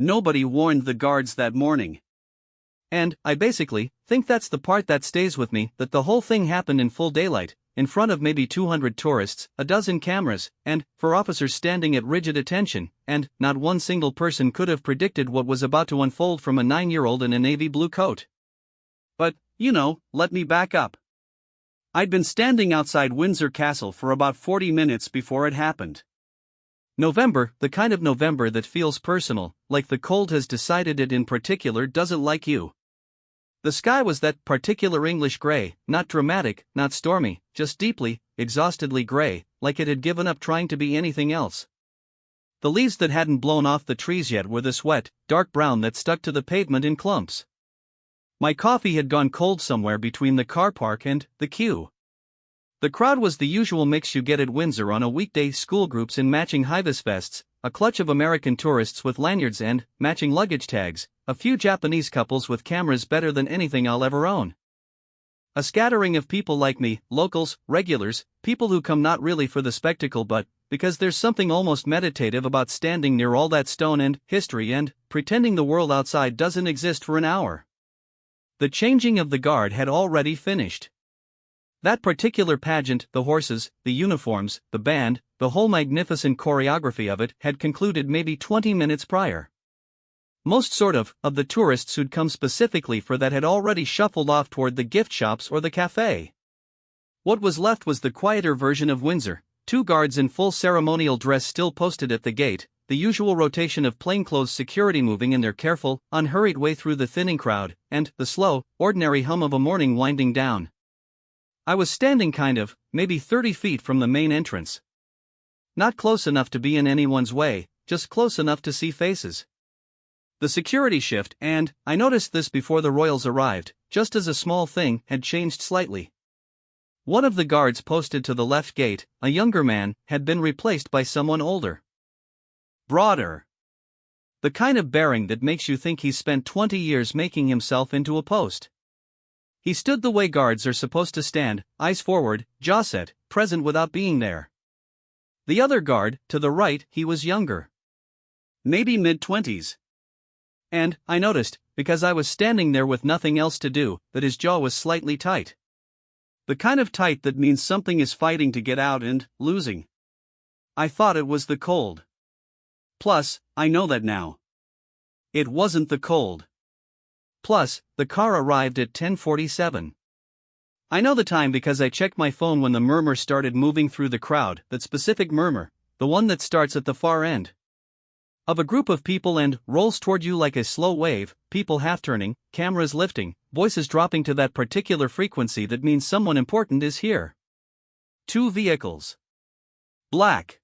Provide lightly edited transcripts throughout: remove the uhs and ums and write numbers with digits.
Nobody warned the guards that morning. And, I basically think that's the part that stays with me, that the whole thing happened in full daylight, in front of maybe 200 tourists, a dozen cameras, and, for officers standing at rigid attention, and, not one single person could have predicted what was about to unfold from a 9-year-old in a navy blue coat. But, let me back up. I'd been standing outside Windsor Castle for about 40 minutes before it happened. November, the kind of November that feels personal, like the cold has decided it in particular doesn't like you. The sky was that particular English grey, not dramatic, not stormy, just deeply, exhaustedly grey, like it had given up trying to be anything else. The leaves that hadn't blown off the trees yet were this wet, dark brown that stuck to the pavement in clumps. My coffee had gone cold somewhere between the car park and the queue. The crowd was the usual mix you get at Windsor on a weekday: school groups in matching high-vis vests, a clutch of American tourists with lanyards and matching luggage tags, a few Japanese couples with cameras better than anything I'll ever own. A scattering of people like me, locals, regulars, people who come not really for the spectacle but because there's something almost meditative about standing near all that stone and history and pretending the world outside doesn't exist for an hour. The changing of the guard had already finished. That particular pageant, the horses, the uniforms, the band, the whole magnificent choreography of it had concluded maybe 20 minutes prior. Most of the tourists who'd come specifically for that had already shuffled off toward the gift shops or the cafe. What was left was the quieter version of Windsor, 2 guards in full ceremonial dress still posted at the gate, the usual rotation of plainclothes security moving in their careful, unhurried way through the thinning crowd, and the slow, ordinary hum of a morning winding down. I was standing maybe 30 feet from the main entrance. Not close enough to be in anyone's way, just close enough to see faces. The security shift, and I noticed this before the royals arrived, just as a small thing, had changed slightly. One of the guards posted to the left gate, a younger man, had been replaced by someone older. Broader. The kind of bearing that makes you think he's spent 20 years making himself into a post. He stood the way guards are supposed to stand, eyes forward, jaw set, present without being there. The other guard, to the right, he was younger. Maybe mid-20s. And, I noticed, because I was standing there with nothing else to do, that his jaw was slightly tight. The kind of tight that means something is fighting to get out and losing. I thought it was the cold. Plus, I know that now. It wasn't the cold. Plus, the car arrived at 10:47. I know the time because I checked my phone when the murmur started moving through the crowd, that specific murmur, the one that starts at the far end of a group of people and rolls toward you like a slow wave, people half-turning, cameras lifting, voices dropping to that particular frequency that means someone important is here. 2 vehicles. Black.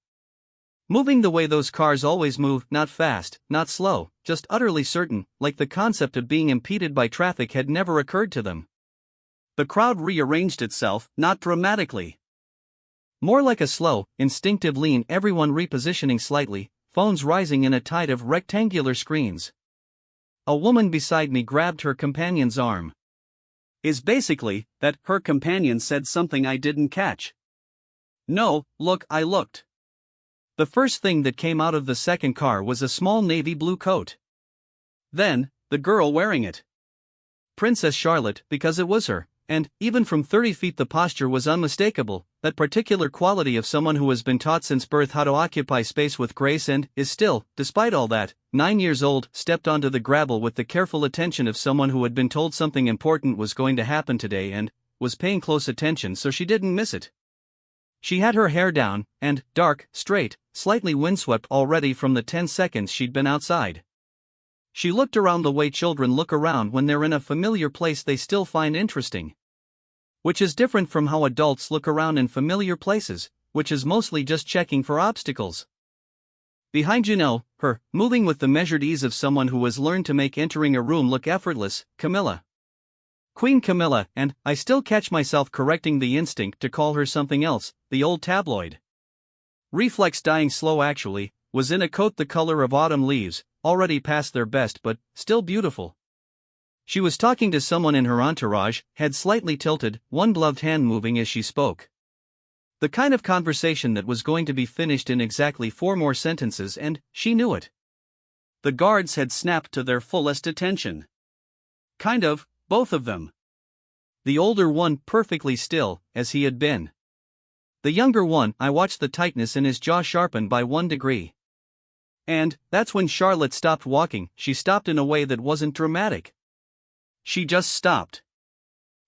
Moving the way those cars always move, not fast, not slow, just utterly certain, like the concept of being impeded by traffic had never occurred to them. The crowd rearranged itself, not dramatically. More like a slow, instinctive lean, everyone repositioning slightly, phones rising in a tide of rectangular screens. A woman beside me grabbed her companion's arm. Is basically, that her companion said something I didn't catch. No, look, I looked. The first thing that came out of the second car was a small navy blue coat. Then, the girl wearing it. Princess Charlotte, because it was her, and, even from 30 feet the posture was unmistakable, that particular quality of someone who has been taught since birth how to occupy space with grace and is still, despite all that, 9 years old, stepped onto the gravel with the careful attention of someone who had been told something important was going to happen today and was paying close attention so she didn't miss it. She had her hair down, and, dark, straight, slightly windswept already from the 10 seconds she'd been outside. She looked around the way children look around when they're in a familiar place they still find interesting. Which is different from how adults look around in familiar places, which is mostly just checking for obstacles. Behind her, moving with the measured ease of someone who has learned to make entering a room look effortless, Camilla. Queen Camilla, and I still catch myself correcting the instinct to call her something else, the old tabloid. Reflex dying slow actually, was in a coat the color of autumn leaves, already past their best but still beautiful. She was talking to someone in her entourage, head slightly tilted, one gloved hand moving as she spoke. The kind of conversation that was going to be finished in exactly 4 more sentences, and she knew it. The guards had snapped to their fullest attention. Kind of, both of them. The older one perfectly still, as he had been. The younger one, I watched the tightness in his jaw sharpen by 1 degree. And that's when Charlotte stopped walking. She stopped in a way that wasn't dramatic. She just stopped.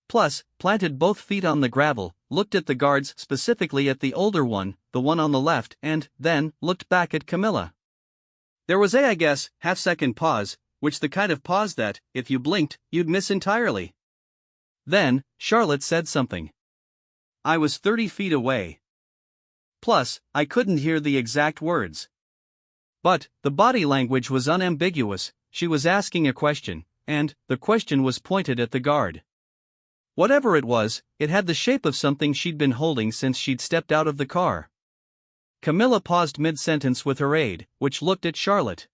Plus, planted both feet on the gravel, looked at the guards, specifically at the older one, the one on the left, and then looked back at Camilla. There was I guess, half-second pause, which the kind of pause that, if you blinked, you'd miss entirely. Then, Charlotte said something. I was 30 feet away. Plus, I couldn't hear the exact words. But the body language was unambiguous. She was asking a question, and the question was pointed at the guard. Whatever it was, it had the shape of something she'd been holding since she'd stepped out of the car. Camilla paused mid-sentence with her aide, which looked at Charlotte.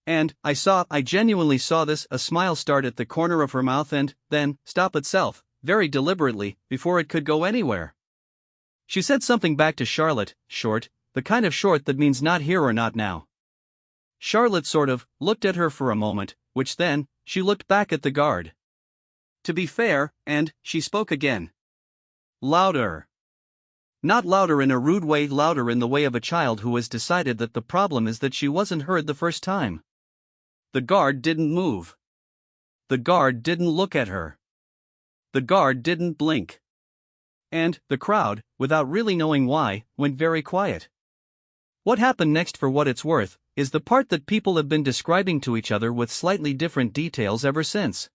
And I genuinely saw this, a smile start at the corner of her mouth and then stop itself, very deliberately, before it could go anywhere. She said something back to Charlotte, short, the kind of short that means not here or not now. Charlotte sort of looked at her for a moment, which then, she looked back at the guard. To be fair, and she spoke again. Louder. Not louder in a rude way, louder in the way of a child who has decided that the problem is that she wasn't heard the first time. The guard didn't move. The guard didn't look at her. The guard didn't blink. And the crowd, without really knowing why, went very quiet. What happened next, for what it's worth, is the part that people have been describing to each other with slightly different details ever since.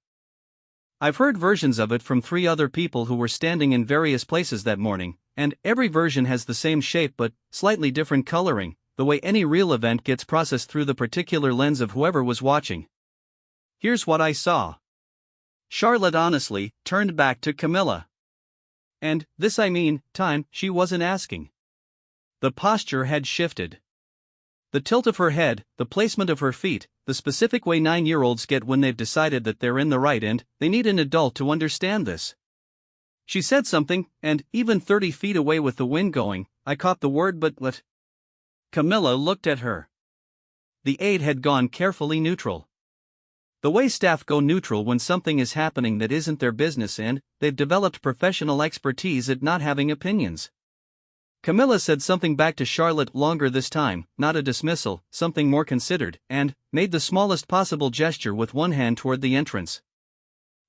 I've heard versions of it from 3 other people who were standing in various places that morning, and every version has the same shape but slightly different coloring, the way any real event gets processed through the particular lens of whoever was watching. Here's what I saw. Charlotte honestly turned back to Camilla. And this time, she wasn't asking. The posture had shifted. The tilt of her head, the placement of her feet, the specific way 9-year-olds get when they've decided that they're in the right and they need an adult to understand this. She said something, and even 30 feet away with the wind going, I caught the word but. Camilla looked at her. The aide had gone carefully neutral. The way staff go neutral when something is happening that isn't their business, and they've developed professional expertise at not having opinions. Camilla said something back to Charlotte, longer this time, not a dismissal, something more considered, and made the smallest possible gesture with one hand toward the entrance.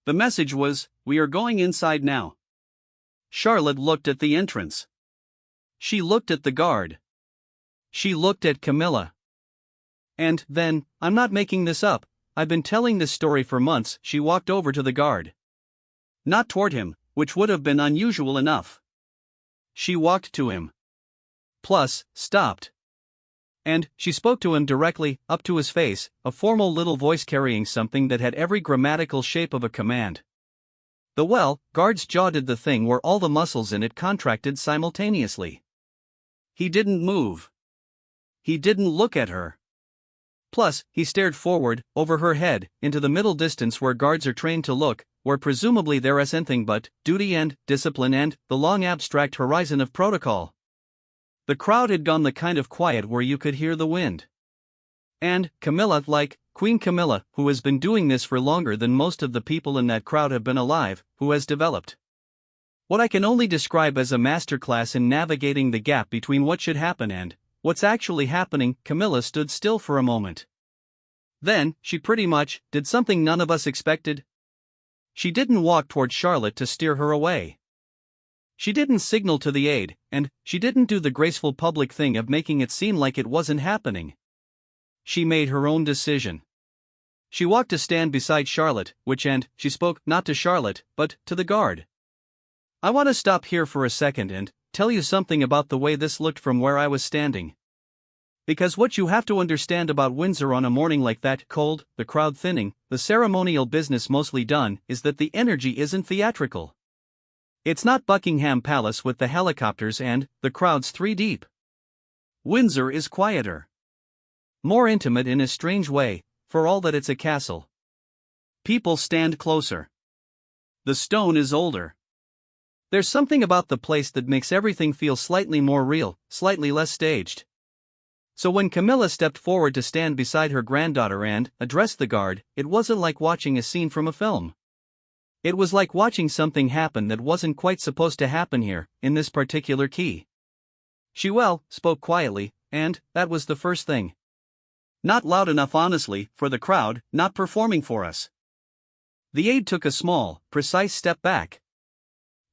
The message was, we are going inside now. Charlotte looked at the entrance. She looked at the guard. She looked at Camilla. And then, I'm not making this up, I've been telling this story for months, she walked over to the guard. Not toward him, which would have been unusual enough. She walked to him. Plus, stopped. And she spoke to him directly, up to his face, a formal little voice carrying something that had every grammatical shape of a command. The guard's jaw did the thing where all the muscles in it contracted simultaneously. He didn't move. He didn't look at her. Plus, he stared forward, over her head, into the middle distance where guards are trained to look, where presumably there is anything but duty and discipline and the long abstract horizon of protocol. The crowd had gone the kind of quiet where you could hear the wind. And Camilla, like Queen Camilla, who has been doing this for longer than most of the people in that crowd have been alive, who has developed what I can only describe as a masterclass in navigating the gap between what should happen and what's actually happening. Camilla stood still for a moment. Then, she pretty much did something none of us expected. She didn't walk toward Charlotte to steer her away. She didn't signal to the aide, and she didn't do the graceful public thing of making it seem like it wasn't happening. She made her own decision. She walked to stand beside Charlotte, and she spoke not to Charlotte, but to the guard. I want to stop here for a second and tell you something about the way this looked from where I was standing. Because what you have to understand about Windsor on a morning like that, cold, the crowd thinning, the ceremonial business mostly done, is that the energy isn't theatrical. It's not Buckingham Palace with the helicopters and the crowds 3 deep. Windsor is quieter. More intimate in a strange way, for all that it's a castle. People stand closer. The stone is older. There's something about the place that makes everything feel slightly more real, slightly less staged. So when Camilla stepped forward to stand beside her granddaughter and addressed the guard, it wasn't like watching a scene from a film. It was like watching something happen that wasn't quite supposed to happen here, in this particular key. She spoke quietly, and that was the first thing. Not loud enough, honestly, for the crowd, not performing for us. The aide took a small, precise step back.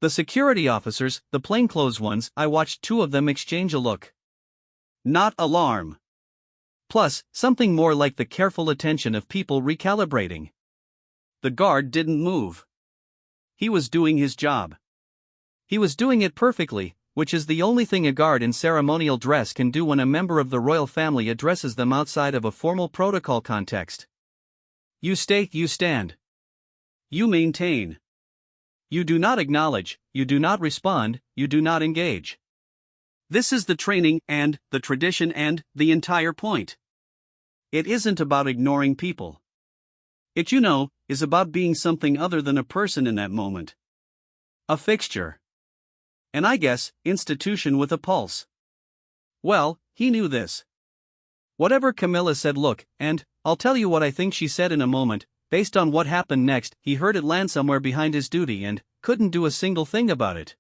The security officers, the plainclothes ones, I watched two of them exchange a look. Not alarm. Plus, something more like the careful attention of people recalibrating. The guard didn't move. He was doing his job. He was doing it perfectly, which is the only thing a guard in ceremonial dress can do when a member of the royal family addresses them outside of a formal protocol context. You stay, you stand. You maintain. You do not acknowledge, you do not respond, you do not engage. This is the training and the tradition and the entire point. It isn't about ignoring people. It, is about being something other than a person in that moment. A fixture. And I guess, institution with a pulse. Well, he knew this. Whatever Camilla said, look, and I'll tell you what I think she said in a moment, based on what happened next, he heard it land somewhere behind his duty and couldn't do a single thing about it.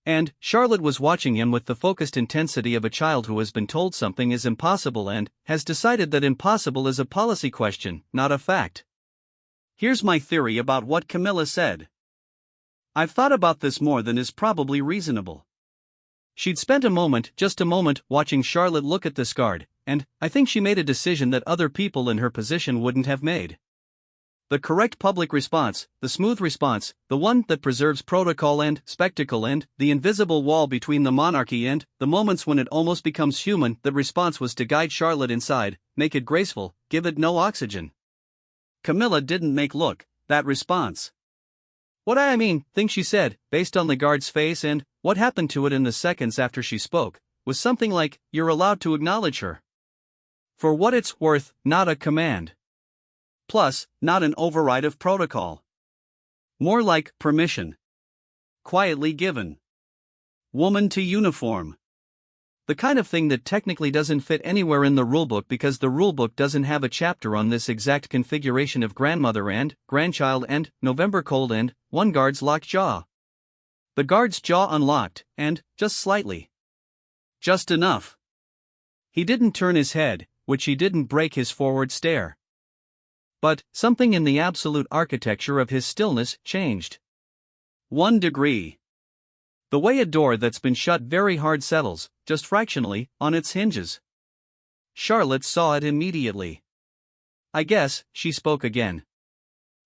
And Charlotte was watching him with the focused intensity of a child who has been told something is impossible and has decided that impossible is a policy question, not a fact. Here's my theory about what Camilla said. I've thought about this more than is probably reasonable. She'd spent just a moment, watching Charlotte look at this guard, and I think she made a decision that other people in her position wouldn't have made. The correct public response, the smooth response, the one that preserves protocol and spectacle and the invisible wall between the monarchy and the moments when it almost becomes human, the response was to guide Charlotte inside, make it graceful, give it no oxygen. Camilla didn't make that response. What I think she said, based on the guard's face and what happened to it in the seconds after she spoke, was something like, you're allowed to acknowledge her. For what it's worth, not a command. Plus, not an override of protocol. More like permission. Quietly given. Woman to uniform. The kind of thing that technically doesn't fit anywhere in the rulebook because the rulebook doesn't have a chapter on this exact configuration of grandmother and grandchild and November cold and one guard's locked jaw. The guard's jaw unlocked, and just slightly. Just enough. He didn't turn his head, which he didn't break his forward stare. But something in the absolute architecture of his stillness changed. 1 degree. The way a door that's been shut very hard settles, just fractionally, on its hinges. Charlotte saw it immediately. I guess, she spoke again.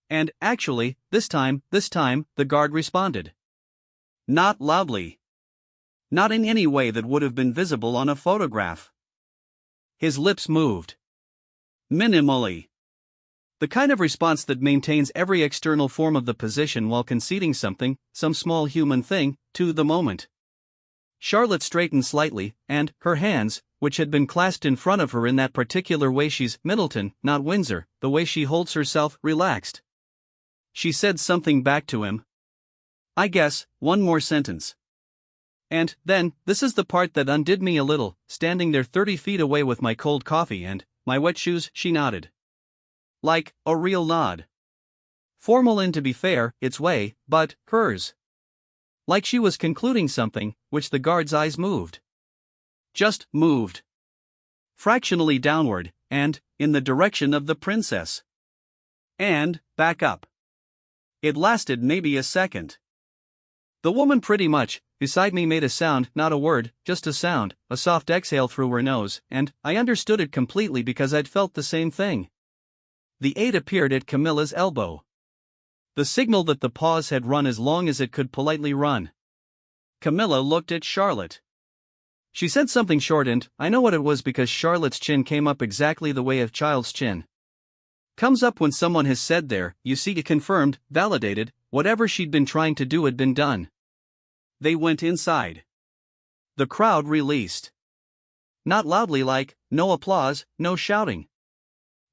And, actually, this time, the guard responded. Not loudly. Not in any way that would have been visible on a photograph. His lips moved. Minimally. The kind of response that maintains every external form of the position while conceding something, some small human thing, to the moment. Charlotte straightened slightly, and her hands, which had been clasped in front of her in that particular way she's Middleton, not Windsor, the way she holds herself, relaxed. She said something back to him. I guess, one more sentence. And then, this is the part that undid me a little, standing there 30 feet away with my cold coffee and my wet shoes, she nodded. Like, a real nod. Formal in, to be fair, its way, but hers. Like she was concluding something, which the guard's eyes moved. Just moved. Fractionally downward, and in the direction of the princess. And back up. It lasted maybe a second. The woman pretty much, beside me made a sound, not a word, just a sound, a soft exhale through her nose, and I understood it completely because I'd felt the same thing. The aide appeared at Camilla's elbow. The signal that the pause had run as long as it could politely run. Camilla looked at Charlotte. She said something short and I know what it was because Charlotte's chin came up exactly the way a child's chin comes up when someone has said there, you see, it confirmed, validated, whatever she'd been trying to do had been done. They went inside. The crowd released. Not loudly, like, no applause, no shouting.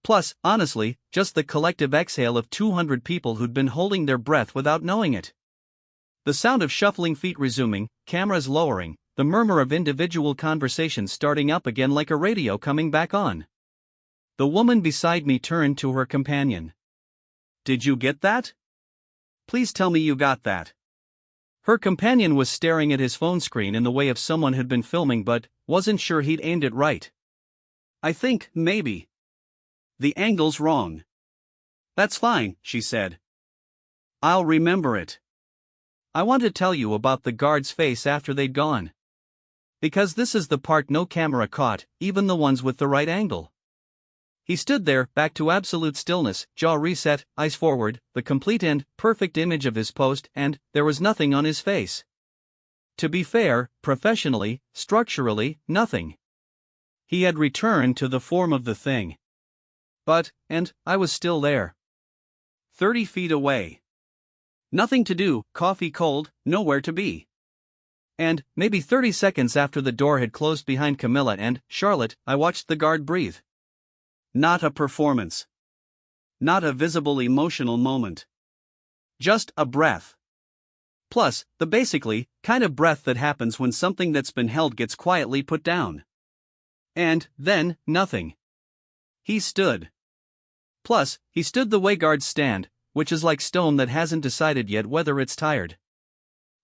Plus, honestly, just the collective exhale of 200 people who'd been holding their breath without knowing it. The sound of shuffling feet resuming, cameras lowering, the murmur of individual conversations starting up again like a radio coming back on. The woman beside me turned to her companion. "Did you get that? Please tell me you got that." Her companion was staring at his phone screen in the way of someone who'd been filming but wasn't sure he'd aimed it right. "I think, maybe. The angle's wrong." "That's fine," she said. "I'll remember it. I want to tell you about the guard's face after they'd gone. Because this is the part no camera caught, even the ones with the right angle." He stood there, back to absolute stillness, jaw reset, eyes forward, the complete and perfect image of his post, and there was nothing on his face. To be fair, professionally, structurally, nothing. He had returned to the form of the thing. And I was still there. 30 feet away. Nothing to do, coffee cold, nowhere to be. And, maybe 30 seconds after the door had closed behind Camilla and Charlotte, I watched the guard breathe. Not a performance. Not a visible emotional moment. Just a breath. Plus, the basically kind of breath that happens when something that's been held gets quietly put down. And then, nothing. He stood. Plus, he stood the way guards stand, which is like stone that hasn't decided yet whether it's tired.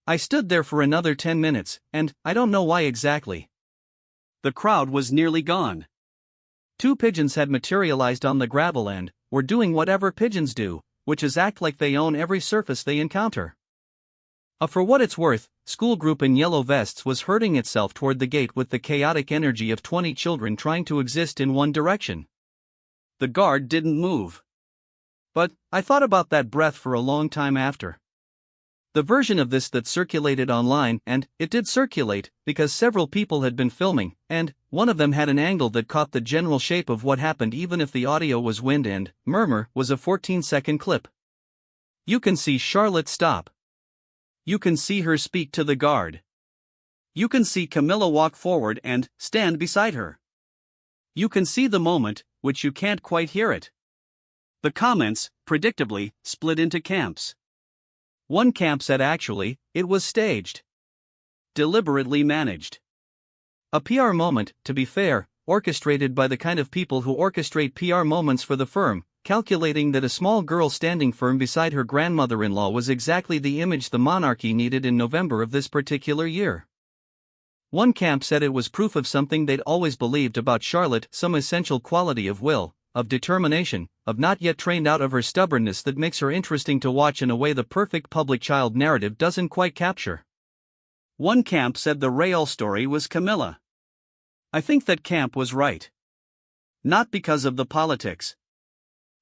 I stood there for another 10 minutes, and I don't know why exactly. The crowd was nearly gone. 2 pigeons had materialized on the gravel and were doing whatever pigeons do, which is act like they own every surface they encounter. For what it's worth, school group in yellow vests was herding itself toward the gate with the chaotic energy of 20 children trying to exist in one direction. The guard didn't move. But I thought about that breath for a long time after. The version of this that circulated online, and it did circulate, because several people had been filming, and one of them had an angle that caught the general shape of what happened even if the audio was wind and murmur was a 14-second clip. You can see Charlotte stop. You can see her speak to the guard. You can see Camilla walk forward and stand beside her. You can see the moment, which you can't quite hear it. The comments, predictably, split into camps. One camp said actually, it was staged. Deliberately managed. A PR moment, to be fair, orchestrated by the kind of people who orchestrate PR moments for the firm, calculating that a small girl standing firm beside her grandmother-in-law was exactly the image the monarchy needed in November of this particular year. One camp said it was proof of something they'd always believed about Charlotte, some essential quality of will, of determination, of not yet trained out of her stubbornness that makes her interesting to watch in a way the perfect public child narrative doesn't quite capture. One camp said the real story was Camilla. I think that camp was right. Not because of the politics.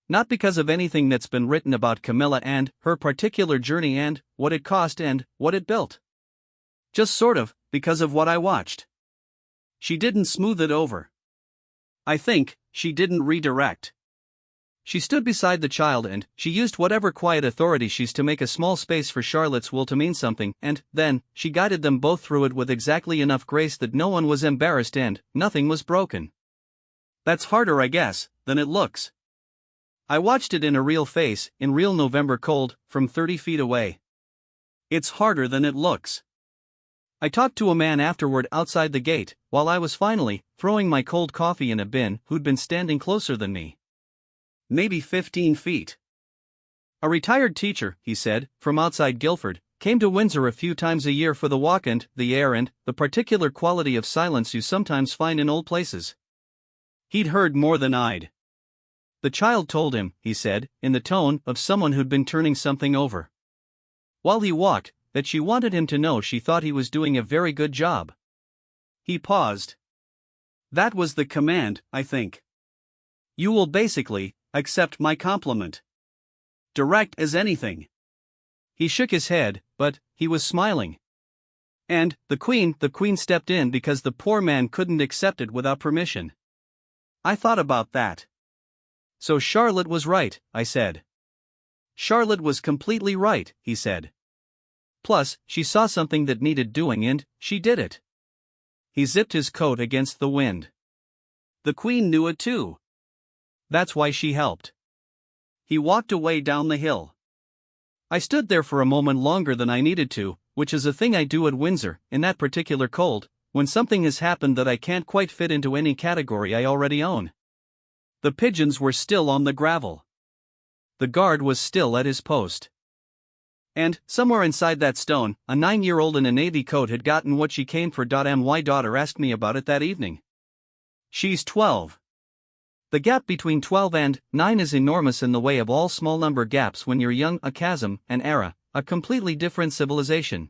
Not because of anything that's been written about Camilla and her particular journey and what it cost and what it built. Just sort of, because of what I watched. She didn't smooth it over. I think she didn't redirect. She stood beside the child and she used whatever quiet authority she's to make a small space for Charlotte's will to mean something, and then she guided them both through it with exactly enough grace that no one was embarrassed and nothing was broken. That's harder, I guess, than it looks. I watched it in a real face, in real November cold, from 30 feet away. It's harder than it looks. I talked to a man afterward outside the gate, while I was finally throwing my cold coffee in a bin, who'd been standing closer than me. Maybe 15 feet. A retired teacher, he said, from outside Guildford, came to Windsor a few times a year for the walk and the air and the particular quality of silence you sometimes find in old places. He'd heard more than I'd. The child told him, he said, in the tone of someone who'd been turning something over. While he walked, that she wanted him to know she thought he was doing a very good job. He paused. That was the command, I think. You will basically accept my compliment. Direct as anything. He shook his head, but he was smiling. And the queen stepped in because the poor man couldn't accept it without permission. I thought about that. So Charlotte was right, I said. Charlotte was completely right, he said. Plus, she saw something that needed doing and she did it. He zipped his coat against the wind. The queen knew it too. That's why she helped. He walked away down the hill. I stood there for a moment longer than I needed to, which is a thing I do at Windsor, in that particular cold, when something has happened that I can't quite fit into any category I already own. The pigeons were still on the gravel. The guard was still at his post. And, somewhere inside that stone, a 9-year-old in a navy coat had gotten what she came for. My daughter asked me about it that evening. She's 12. The gap between 12 and 9 is enormous in the way of all small number gaps when you're young, a chasm, an era, a completely different civilization.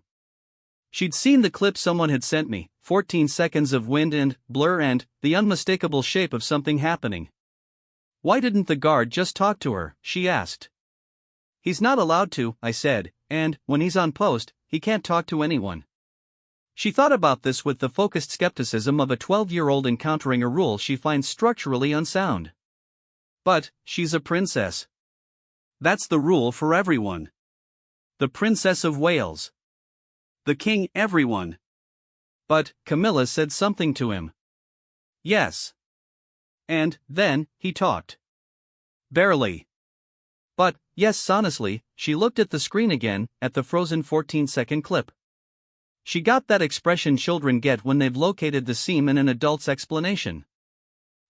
She'd seen the clip someone had sent me, 14 seconds of wind and blur and the unmistakable shape of something happening. Why didn't the guard just talk to her, she asked. He's not allowed to, I said, and, when he's on post, he can't talk to anyone. She thought about this with the focused skepticism of a 12-year-old encountering a rule she finds structurally unsound. But, she's a princess. That's the rule for everyone. The Princess of Wales. The king, everyone. But, Camilla said something to him. Yes. And, then, he talked. Barely. But, yes, honestly, she looked at the screen again, at the frozen 14-second clip. She got that expression children get when they've located the seam in an adult's explanation.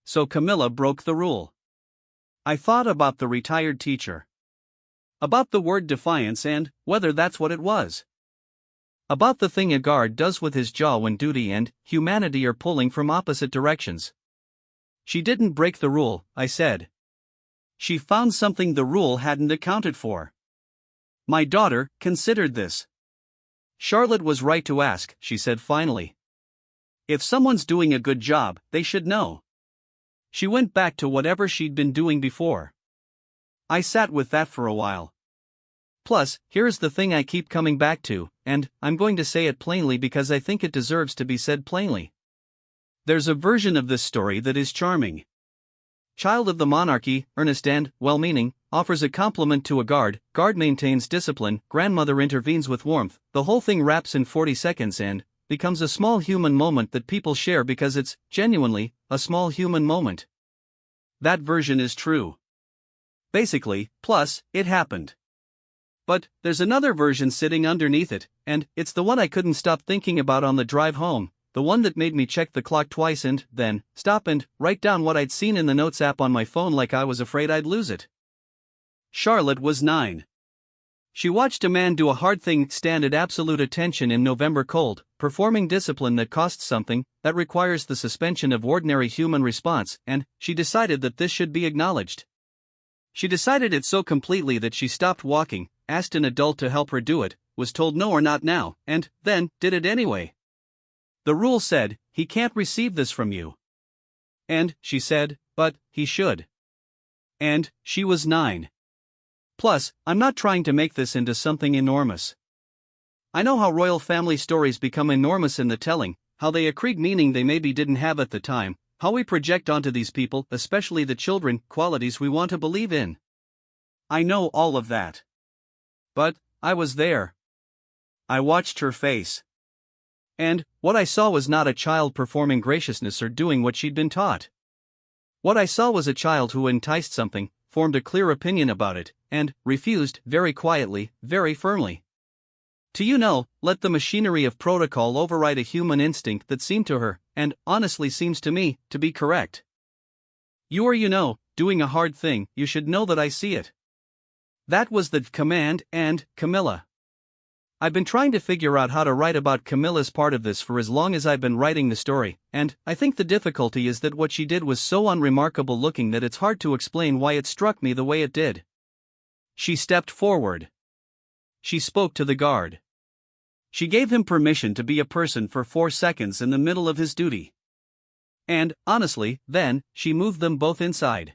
So Camilla broke the rule. I thought about the retired teacher. About the word defiance and whether that's what it was. About the thing a guard does with his jaw when duty and humanity are pulling from opposite directions. She didn't break the rule, I said. She found something the rule hadn't accounted for. My daughter considered this. Charlotte was right to ask, she said finally. If someone's doing a good job, they should know. She went back to whatever she'd been doing before. I sat with that for a while. Plus, here's the thing I keep coming back to, and I'm going to say it plainly because I think it deserves to be said plainly. There's a version of this story that is charming. Child of the monarchy, earnest and well-meaning, offers a compliment to a guard maintains discipline, grandmother intervenes with warmth, the whole thing wraps in 40 seconds and becomes a small human moment that people share because it's, genuinely, a small human moment. That version is true. Basically, plus, it happened. But, there's another version sitting underneath it, and it's the one I couldn't stop thinking about on the drive home, the one that made me check the clock twice and, then, stop and write down what I'd seen in the notes app on my phone like I was afraid I'd lose it. Charlotte was 9. She watched a man do a hard thing, stand at absolute attention in November cold, performing discipline that costs something, that requires the suspension of ordinary human response, and she decided that this should be acknowledged. She decided it so completely that she stopped walking, asked an adult to help her do it, was told no or not now, and then did it anyway. The rule said, he can't receive this from you. And, she said, but he should. And, she was 9. Plus, I'm not trying to make this into something enormous. I know how royal family stories become enormous in the telling, how they accrete meaning they maybe didn't have at the time, how we project onto these people, especially the children, qualities we want to believe in. I know all of that. But, I was there. I watched her face. And, what I saw was not a child performing graciousness or doing what she'd been taught. What I saw was a child who enticed something, formed a clear opinion about it, and refused, very quietly, very firmly. To let the machinery of protocol override a human instinct that seemed to her, and honestly seems to me, to be correct. You are doing a hard thing, you should know that I see it. That was the command, and, Camilla. I've been trying to figure out how to write about Camilla's part of this for as long as I've been writing the story, and I think the difficulty is that what she did was so unremarkable looking that it's hard to explain why it struck me the way it did. She stepped forward. She spoke to the guard. She gave him permission to be a person for 4 seconds in the middle of his duty. And, honestly, then, she moved them both inside.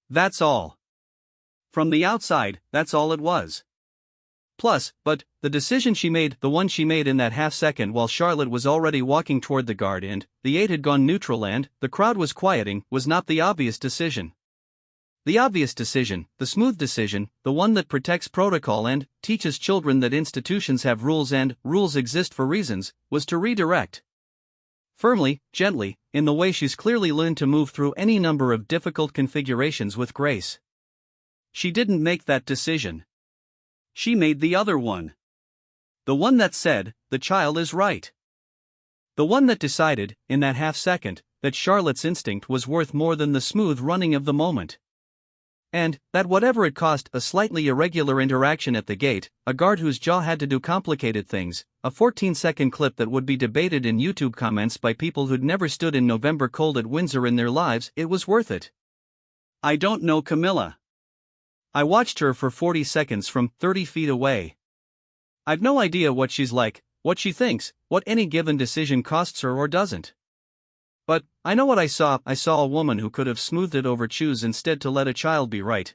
That's all. From the outside, that's all it was. Plus, but, the decision she made, the one she made in that half second while Charlotte was already walking toward the guard and the 8 had gone neutral and the crowd was quieting, was not the obvious decision. The obvious decision, the smooth decision, the one that protects protocol and teaches children that institutions have rules and rules exist for reasons, was to redirect. Firmly, gently, in the way she's clearly learned to move through any number of difficult configurations with grace. She didn't make that decision. She made the other one. The one that said, the child is right. The one that decided, in that half second, that Charlotte's instinct was worth more than the smooth running of the moment. And, that whatever it cost, a slightly irregular interaction at the gate, a guard whose jaw had to do complicated things, a 14-second clip that would be debated in YouTube comments by people who'd never stood in November cold at Windsor in their lives, it was worth it. I don't know Camilla. I watched her for 40 seconds from 30 feet away. I've no idea what she's like, what she thinks, what any given decision costs her or doesn't. But, I know what I saw a woman who could have smoothed it over choose instead to let a child be right.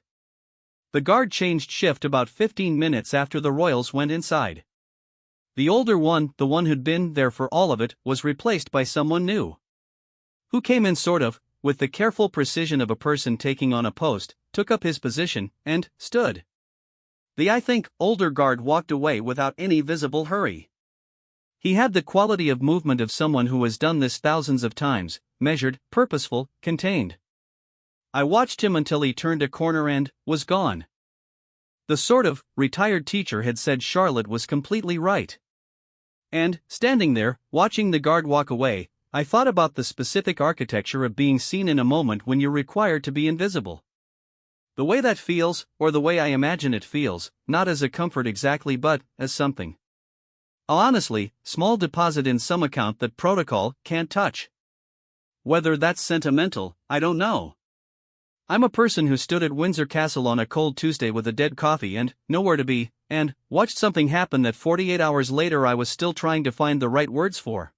The guard changed shift about 15 minutes after the royals went inside. The older one, the one who'd been there for all of it, was replaced by someone new. Who came in sort of, with the careful precision of a person taking on a post, took up his position, and stood. The I think older guard walked away without any visible hurry. He had the quality of movement of someone who has done this thousands of times, measured, purposeful, contained. I watched him until he turned a corner and was gone. The sort of retired teacher had said Charlotte was completely right. And, standing there, watching the guard walk away, I thought about the specific architecture of being seen in a moment when you're required to be invisible. The way that feels, or the way I imagine it feels, not as a comfort exactly but as something. Honestly, small deposit in some account that protocol can't touch. Whether that's sentimental, I don't know. I'm a person who stood at Windsor Castle on a cold Tuesday with a dead coffee and nowhere to be, and watched something happen that 48 hours later I was still trying to find the right words for.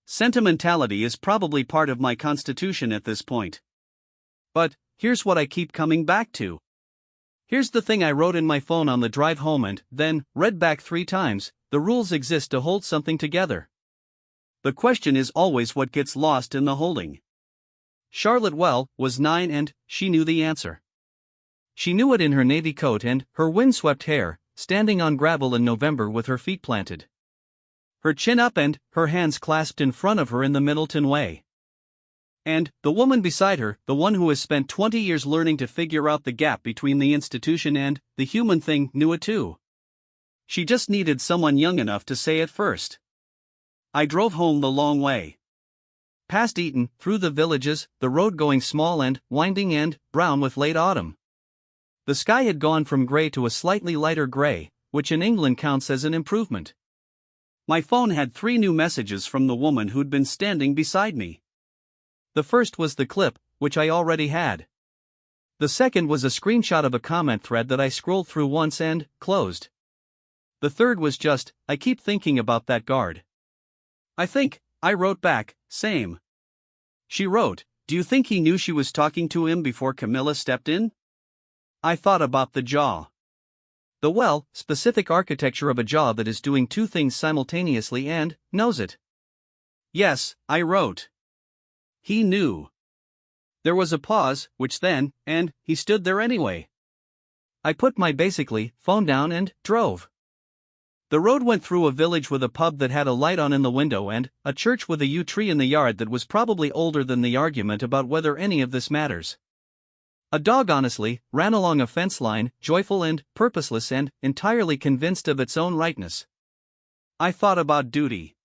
Sentimentality is probably part of my constitution at this point. But, here's what I keep coming back to. Here's the thing I wrote in my phone on the drive home and then read back 3 times. The rules exist to hold something together. The question is always what gets lost in the holding. Charlotte was 9 and she knew the answer. She knew it in her navy coat and her windswept hair, standing on gravel in November with her feet planted. Her chin up and her hands clasped in front of her in the Middleton way. And the woman beside her, the one who has spent 20 years learning to figure out the gap between the institution and the human thing, knew it too. She just needed someone young enough to say it first. I drove home the long way. Past Eton, through the villages, the road going small and winding and brown with late autumn. The sky had gone from grey to a slightly lighter grey, which in England counts as an improvement. My phone had 3 new messages from the woman who'd been standing beside me. The first was the clip, which I already had. The second was a screenshot of a comment thread that I scrolled through once and closed. The third was just, I keep thinking about that guard. I wrote back, same. She wrote, do you think he knew she was talking to him before Camilla stepped in? I thought about the jaw. The specific architecture of a jaw that is doing 2 things simultaneously and knows it. Yes, I wrote. He knew. There was a pause, which then, and he stood there anyway. I put my phone down and drove. The road went through a village with a pub that had a light on in the window and a church with a yew tree in the yard that was probably older than the argument about whether any of this matters. A dog honestly ran along a fence line, joyful and purposeless and entirely convinced of its own rightness. I thought about duty.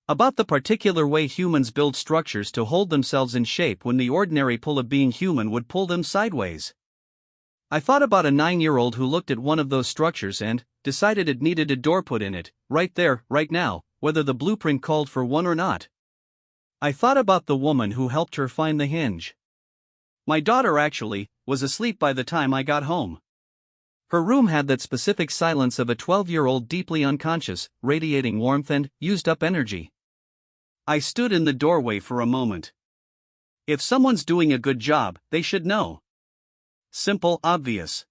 About the particular way humans build structures to hold themselves in shape when the ordinary pull of being human would pull them sideways. I thought about a 9-year-old who looked at one of those structures and decided it needed a door put in it, right there, right now, whether the blueprint called for one or not. I thought about the woman who helped her find the hinge. My daughter actually was asleep by the time I got home. Her room had that specific silence of a 12-year-old deeply unconscious, radiating warmth and used-up energy. I stood in the doorway for a moment. If someone's doing a good job, they should know. Simple, obvious.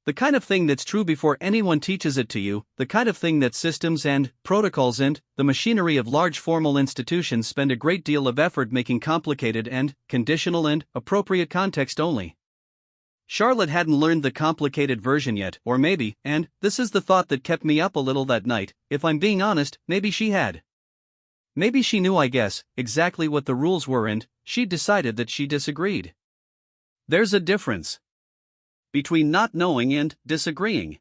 The kind of thing that's true before anyone teaches it to you, the kind of thing that systems and protocols and the machinery of large formal institutions spend a great deal of effort making complicated and conditional and appropriate context only. Charlotte hadn't learned the complicated version yet, or maybe, and this is the thought that kept me up a little that night, if I'm being honest, maybe she had. Maybe she knew, I guess, exactly what the rules were and she'd decided that she disagreed. There's a difference between not knowing and disagreeing.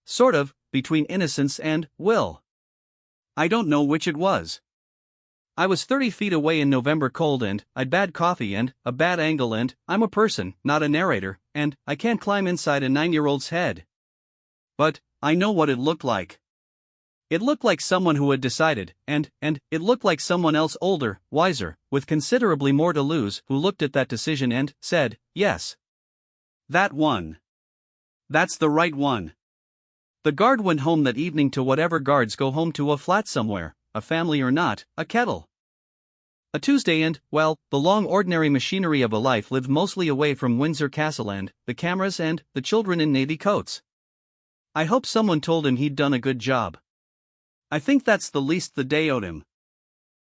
Sort of, between innocence and will. I don't know which it was. I was 30 feet away in November cold and I'd bad coffee and a bad angle and I'm a person, not a narrator, and I can't climb inside a 9-year-old's head. But I know what it looked like. It looked like someone who had decided, and it looked like someone else older, wiser, with considerably more to lose, who looked at that decision and said, yes. That one. That's the right one. The guard went home that evening to whatever guards go home to, a flat somewhere, a family or not, a kettle. A Tuesday and, well, the long ordinary machinery of a life lived mostly away from Windsor Castle and the cameras and the children in navy coats. I hope someone told him he'd done a good job. I think that's the least the day owed him.